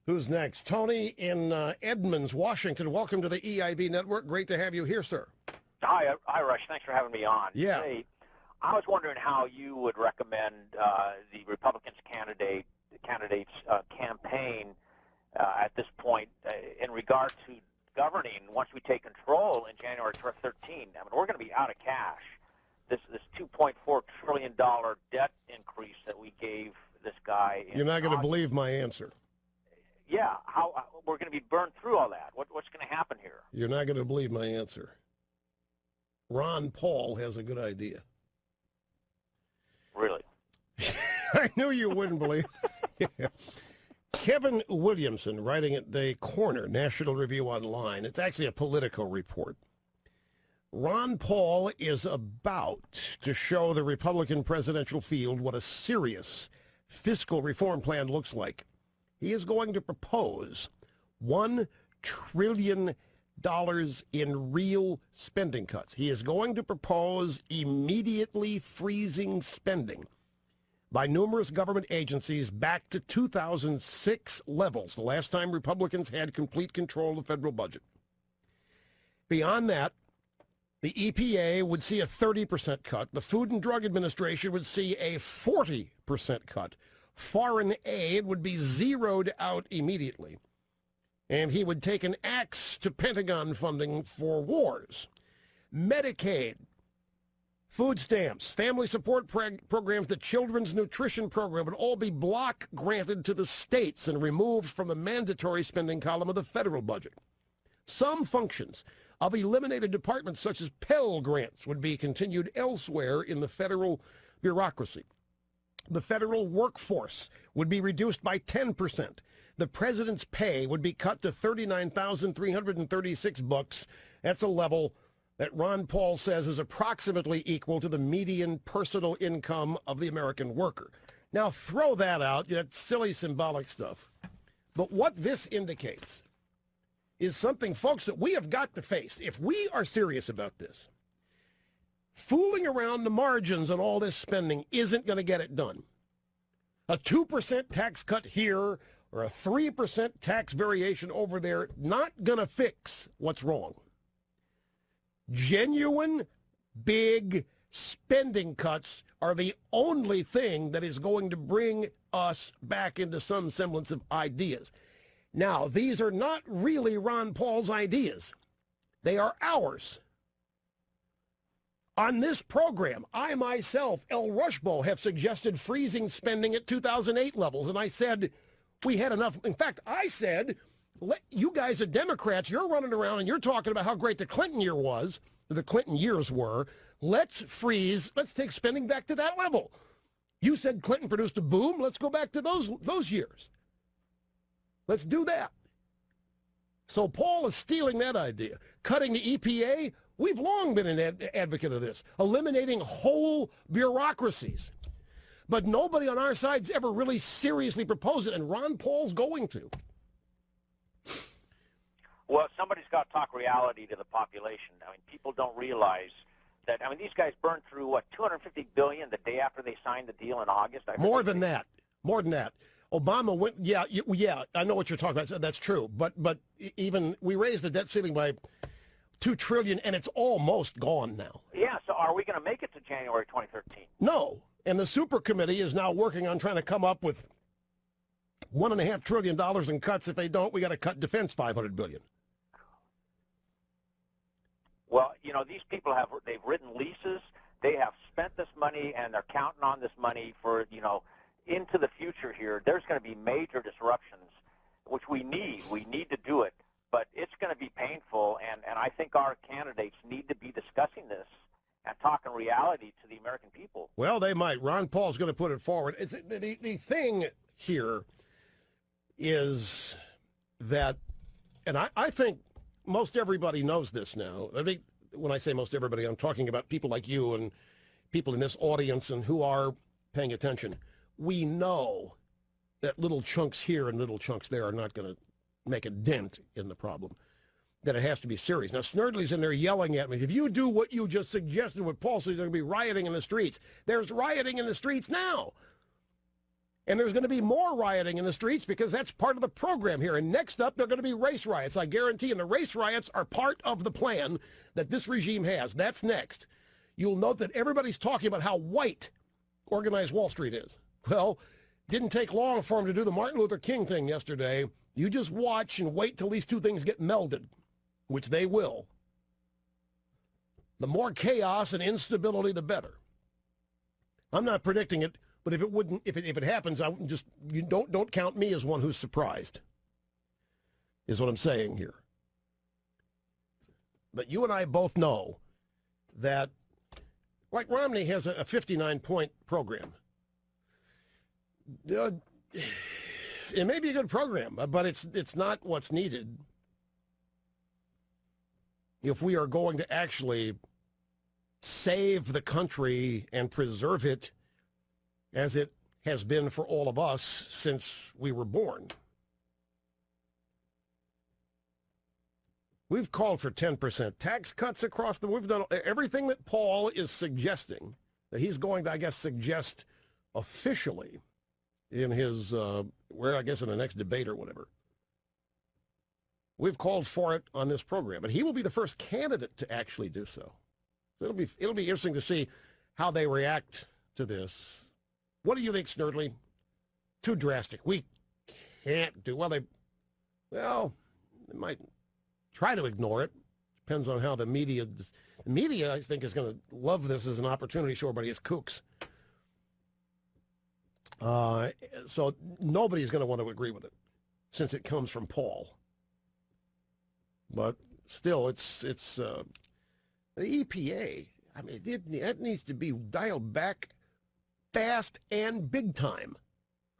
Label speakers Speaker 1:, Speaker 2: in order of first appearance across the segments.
Speaker 1: Who's next? Tony in Edmonds, Washington. Welcome to the EIB Network. Great to have you here, sir.
Speaker 2: Hi, Rush. Thanks for having me on.
Speaker 1: Yeah.
Speaker 2: Hey, I was wondering how you would recommend the Republicans' candidates' campaign at this point in regard to governing once we take control in January 13. I mean, we're going to be out of cash. This $2.4 trillion debt increase that we gave this guy.
Speaker 1: You're not going to believe my answer.
Speaker 2: Yeah, how we're going to be burned through all that. What's going to happen here?
Speaker 1: You're not going to believe my answer. Ron Paul has a good idea.
Speaker 2: Really?
Speaker 1: I knew you wouldn't believe. Yeah. Kevin Williamson, writing at The Corner, National Review Online. It's actually a Politico report. Ron Paul is about to show the Republican presidential field what a serious fiscal reform plan looks like. He is going to propose $1 trillion in real spending cuts. He is going to propose immediately freezing spending by numerous government agencies back to 2006 levels, the last time Republicans had complete control of the federal budget. Beyond that, the EPA would see a 30% cut. The Food and Drug Administration would see a 40% cut. Foreign aid would be zeroed out immediately. And he would take an axe to Pentagon funding for wars. Medicaid, food stamps, family support programs, the Children's Nutrition Program would all be block granted to the states and removed from the mandatory spending column of the federal budget. Some functions of eliminated departments such as Pell Grants would be continued elsewhere in the federal bureaucracy. The federal workforce would be reduced by 10%. The president's pay would be cut to $39,336. That's a level that Ron Paul says is approximately equal to the median personal income of the American worker. Now throw that out, that silly symbolic stuff. But what this indicates is something, folks, that we have got to face. If we are serious about this, fooling around the margins on all this spending isn't going to get it done. A 2% tax cut here or a 3% tax variation over there, not going to fix what's wrong. Genuine, big spending cuts are the only thing that is going to bring us back into some semblance of ideas. Now, these are not really Ron Paul's ideas. They are ours. On this program, I myself, El Rushbo, have suggested freezing spending at 2008 levels, and I said we had enough. In fact, I said, you guys are Democrats, you're running around and you're talking about how great the Clinton years were. Let's freeze, let's take spending back to that level. You said Clinton produced a boom, let's go back to those years. Let's do that. So Paul is stealing that idea. Cutting the EPA, we've long been an advocate of this. Eliminating whole bureaucracies. But nobody on our side's ever really seriously proposed it, and Ron Paul's going to.
Speaker 2: Well, somebody's got to talk reality to the population. I mean, people don't realize that, I mean, these guys burned through, what, $250 billion the day after they signed the deal in August?
Speaker 1: More than that. Obama went, yeah, I know what you're talking about. That's true. But even we raised the debt ceiling by $2 trillion, and it's almost gone now.
Speaker 2: Yeah, so are we going to make it to January 2013?
Speaker 1: No. And the super committee is now working on trying to come up with $1.5 trillion in cuts. If they don't, we got to cut defense $500 billion.
Speaker 2: Well, you know, these people they've written leases. They have spent this money, and they're counting on this money for, you know, into the future here. There's going to be major disruptions, which we need. We need to do it. But it's going to be painful, and I think our candidates need to be discussing this and talking reality to the American people.
Speaker 1: Well, they might. Ron Paul's going to put it forward. It's the thing here is that, and I think most everybody knows this now. I think when I say most everybody, I'm talking about people like you and people in this audience and who are paying attention. We know that little chunks here and little chunks there are not going to make a dent in the problem, that it has to be serious. Now, Snerdley's in there yelling at me. If you do what you just suggested with Paul, so there's going to be rioting in the streets. There's rioting in the streets now. And there's going to be more rioting in the streets because that's part of the program here. And next up, there are going to be race riots, I guarantee. And the race riots are part of the plan that this regime has. That's next. You'll note that everybody's talking about how white organized Wall Street is. Well, didn't take long for them to do the Martin Luther King thing yesterday. You just watch and wait till these two things get melded, which they will. The more chaos and instability, the better. I'm not predicting it. But if it happens, I wouldn't you don't count me as one who's surprised, is what I'm saying here. But you and I both know that, like Romney has a 59-point program. It may be a good program, but it's not what's needed if we are going to actually save the country and preserve it as it has been for all of us since we were born. We've called for 10% tax cuts across we've done everything that Paul is suggesting, that he's going to, I guess, suggest officially in his, in the next debate or whatever. We've called for it on this program, but he will be the first candidate to actually do so. So it'll be interesting to see how they react to this. What do you think, Snerdley? Too drastic. We can't do they might try to ignore it. Depends on how the media, I think, is going to love this as an opportunity to show everybody it's kooks. So nobody's going to want to agree with it since it comes from Paul. But still, it's the EPA. I mean, it needs to be dialed back fast and big time,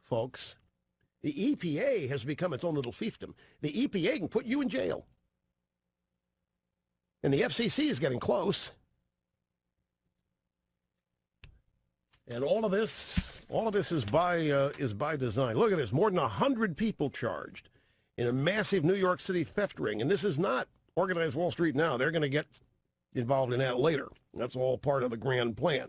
Speaker 1: folks. The EPA has become its own little fiefdom. The EPA can put you in jail. And the FCC is getting close. And all of this is by design. Look at this, more than 100 people charged in a massive New York City theft ring. And this is not organized Wall Street now. They're going to get involved in that later. That's all part of the grand plan.